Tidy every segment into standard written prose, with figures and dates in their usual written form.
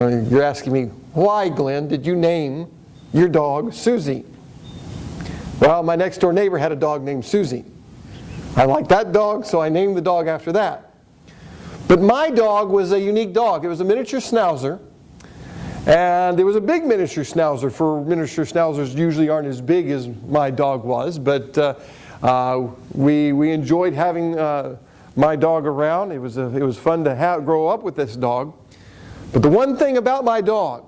You're asking me, why, Glenn, did you name your dog Susie? Well, my next door neighbor had a dog named Susie. I liked that dog, so I named the dog after that. But my dog was a unique dog. It was a miniature schnauzer. And it was a big miniature schnauzer. For miniature schnauzers usually aren't as big as my dog was. But we enjoyed having my dog around. It was fun to grow up with this dog. But the one thing about my dog,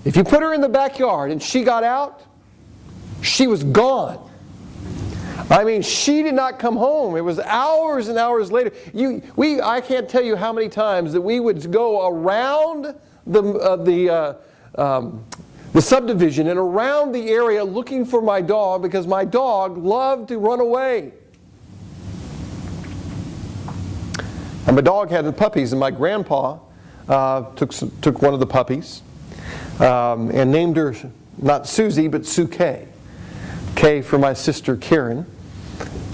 if you put her in the backyard and she got out, she was gone. I mean, she did not come home. It was hours and hours later. I can't tell you how many times that we would go around the subdivision and around the area looking for my dog, because my dog loved to run away. And my dog had the puppies, and my grandpa took one of the puppies and named her not Susie but Suke. K for my sister Karen.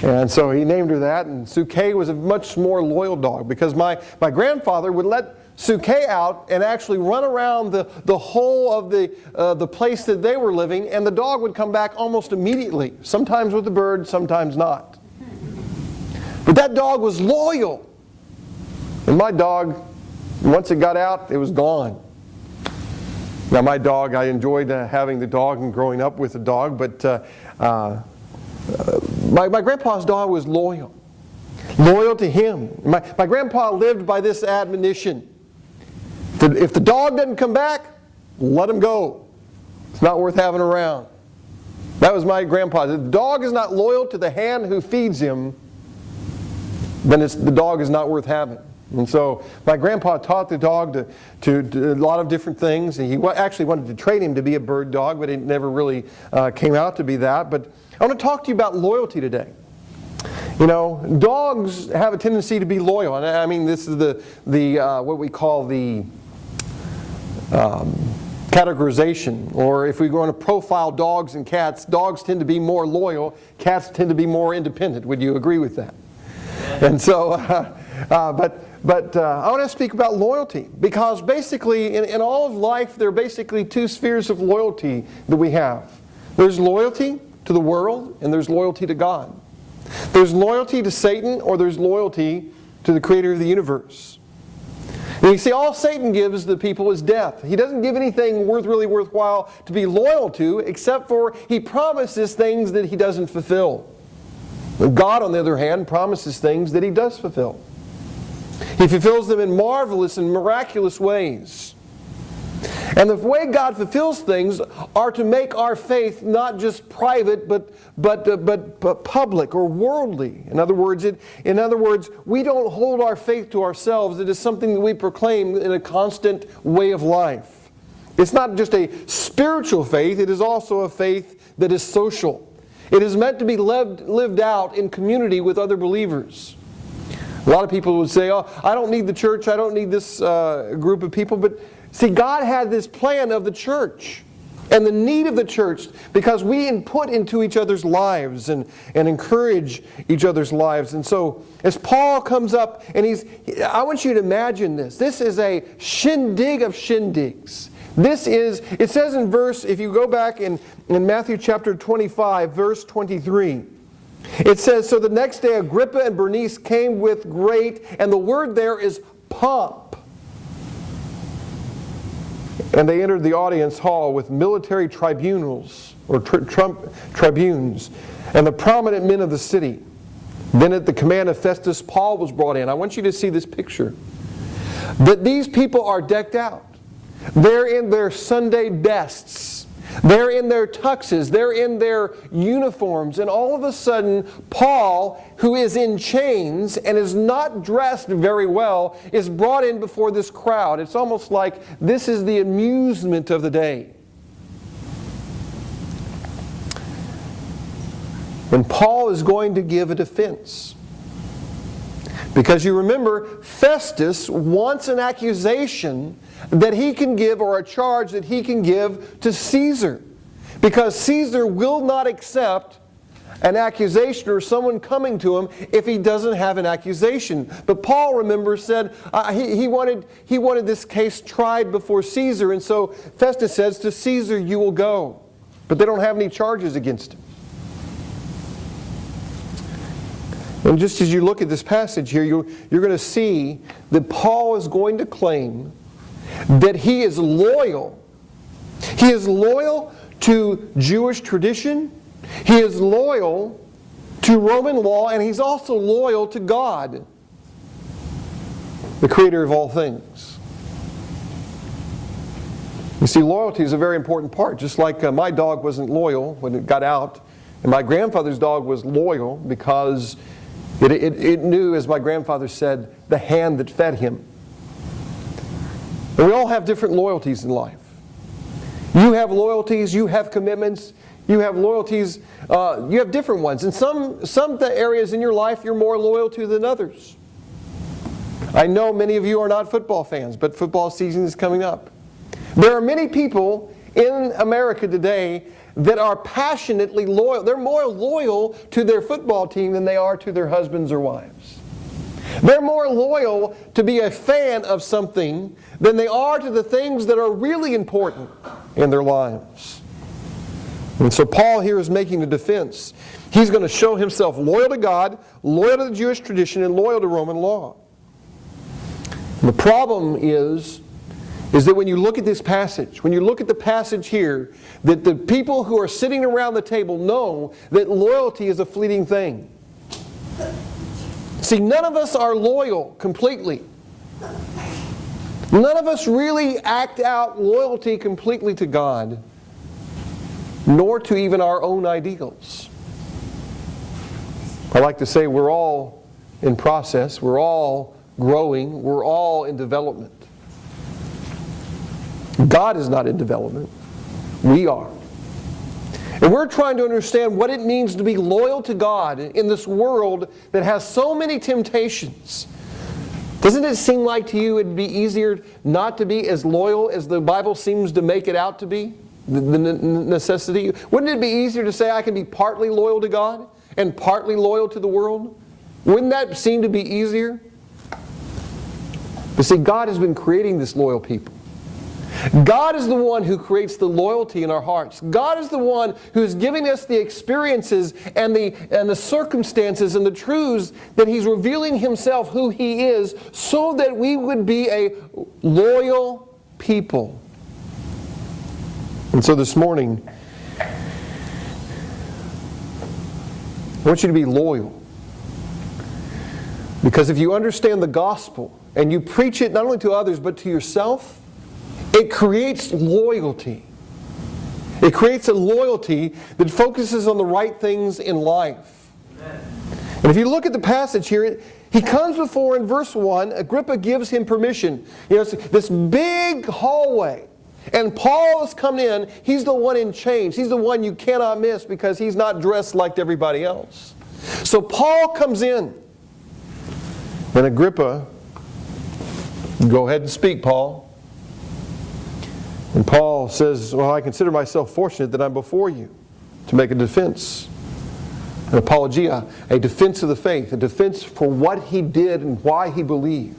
And so he named her that, and Suke was a much more loyal dog, because my grandfather would let Suke out and actually run around the whole of the place that they were living, and the dog would come back almost immediately, sometimes with the bird, sometimes not. But that dog was loyal. And my dog, once it got out, it was gone. Now my dog, I enjoyed having the dog and growing up with the dog, but my grandpa's dog was loyal. Loyal to him. My grandpa lived by this admonition. If the dog doesn't come back, let him go. It's not worth having around. That was my grandpa. If the dog is not loyal to the hand who feeds him, then the dog is not worth having. And so my grandpa taught the dog to a lot of different things. He actually wanted to train him to be a bird dog, but it never really came out to be that. But I want to talk to you about loyalty today. You know, dogs have a tendency to be loyal. And I mean, this is what we call the categorization. Or if we go to profile dogs and cats, dogs tend to be more loyal, cats tend to be more independent. Would you agree with that? And so, But I want to speak about loyalty, because basically in all of life there are basically two spheres of loyalty that we have. There's loyalty to the world, and there's loyalty to God. There's loyalty to Satan, or there's loyalty to the creator of the universe. And you see, all Satan gives the people is death. He doesn't give anything really worthwhile to be loyal to, except for he promises things that he doesn't fulfill. God, on the other hand, promises things that he does fulfill. He fulfills them in marvelous and miraculous ways. And the way God fulfills things are to make our faith not just private, but public or worldly. In other words, we don't hold our faith to ourselves. It is something that we proclaim in a constant way of life. It's not just a spiritual faith, it is also a faith that is social. It is meant to be lived out in community with other believers. A lot of people would say, oh, I don't need the church, I don't need this group of people. But see, God had this plan of the church and the need of the church, because we input into each other's lives and encourage each other's lives. And so as Paul comes up, and I want you to imagine this. This is a shindig of shindigs. It says in if you go back in Matthew chapter 25, verse 23, it says, so the next day Agrippa and Bernice came with great, and the word there is pomp. And they entered the audience hall with military tribunals, or tribunes, and the prominent men of the city. Then at the command of Festus, Paul was brought in. I want you to see this picture. That these people are decked out. They're in their Sunday bests. They're in their tuxes, they're in their uniforms, and all of a sudden, Paul, who is in chains and is not dressed very well, is brought in before this crowd. It's almost like this is the amusement of the day. When Paul is going to give a defense. Because you remember, Festus wants an accusation that he can give, or a charge that he can give to Caesar. Because Caesar will not accept an accusation or someone coming to him if he doesn't have an accusation. But Paul, remember, said he wanted this case tried before Caesar, and so Festus says, to Caesar you will go. But they don't have any charges against him. And just as you look at this passage here, you're going to see that Paul is going to claim that he is loyal. He is loyal to Jewish tradition. He is loyal to Roman law, and he's also loyal to God, the creator of all things. You see, loyalty is a very important part. Just like my dog wasn't loyal when it got out, and my grandfather's dog was loyal because it knew, as my grandfather said, the hand that fed him. And we all have different loyalties in life. You have loyalties, you have commitments, you have loyalties, you have different ones. And some areas in your life you're more loyal to than others. I know many of you are not football fans, but football season is coming up. There are many people in America today that are passionately loyal. They're more loyal to their football team than they are to their husbands or wives. They're more loyal to be a fan of something than they are to the things that are really important in their lives. And so Paul here is making a defense. He's going to show himself loyal to God, loyal to the Jewish tradition, and loyal to Roman law. And the problem is that when you look at this passage, when you look at the passage here, that the people who are sitting around the table know that loyalty is a fleeting thing. See, none of us are loyal completely. None of us really act out loyalty completely to God, nor to even our own ideals. I like to say we're all in process, we're all growing, we're all in development. God is not in development. We are. And we're trying to understand what it means to be loyal to God in this world that has so many temptations. Doesn't it seem like to you it'd be easier not to be as loyal as the Bible seems to make it out to be? The necessity? Wouldn't it be easier to say I can be partly loyal to God and partly loyal to the world? Wouldn't that seem to be easier? But see, God has been creating this loyal people. God is the one who creates the loyalty in our hearts. God is the one who is giving us the experiences and the circumstances and the truths that He's revealing Himself, who He is, so that we would be a loyal people. And so this morning, I want you to be loyal. Because if you understand the gospel and you preach it not only to others but to yourself, it creates loyalty. It creates a loyalty that focuses on the right things in life. Amen. And if you look at the passage here, he comes before in verse 1, Agrippa gives him permission. You know, it's this big hallway. And Paul has come in. He's the one in chains. He's the one you cannot miss because he's not dressed like everybody else. So Paul comes in. And Agrippa, go ahead and speak, Paul. And Paul says, well, I consider myself fortunate that I'm before you to make a defense, an apologia, a defense of the faith, a defense for what he did and why he believed.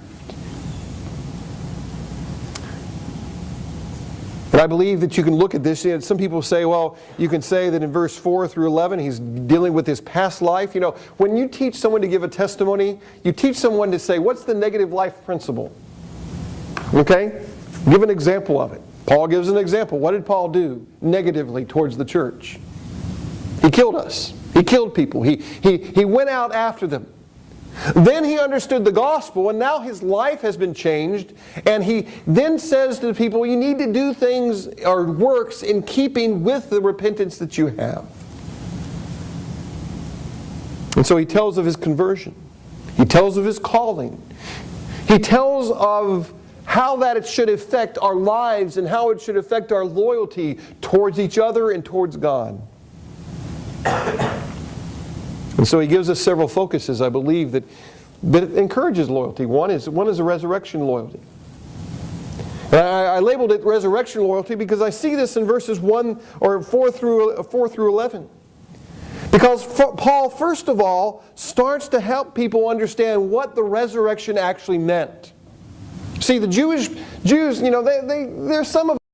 And I believe that you can look at this. You know, some people say, well, you can say that in verse 4 through 11, he's dealing with his past life. You know, when you teach someone to give a testimony, you teach someone to say, what's the negative life principle? Okay? Give an example of it. Paul gives an example. What did Paul do negatively towards the church? He killed us. He killed people. He went out after them. Then he understood the gospel, and now his life has been changed. And he then says to the people, you need to do things or works in keeping with the repentance that you have. And so he tells of his conversion. He tells of his calling. He tells of how that it should affect our lives and how it should affect our loyalty towards each other and towards God. And so he gives us several focuses, I believe, that encourages loyalty. One is a resurrection loyalty. And I labeled it resurrection loyalty because I see this in verses 4 through 11. Because Paul, first of all, starts to help people understand what the resurrection actually meant. See, the Jews, there's some of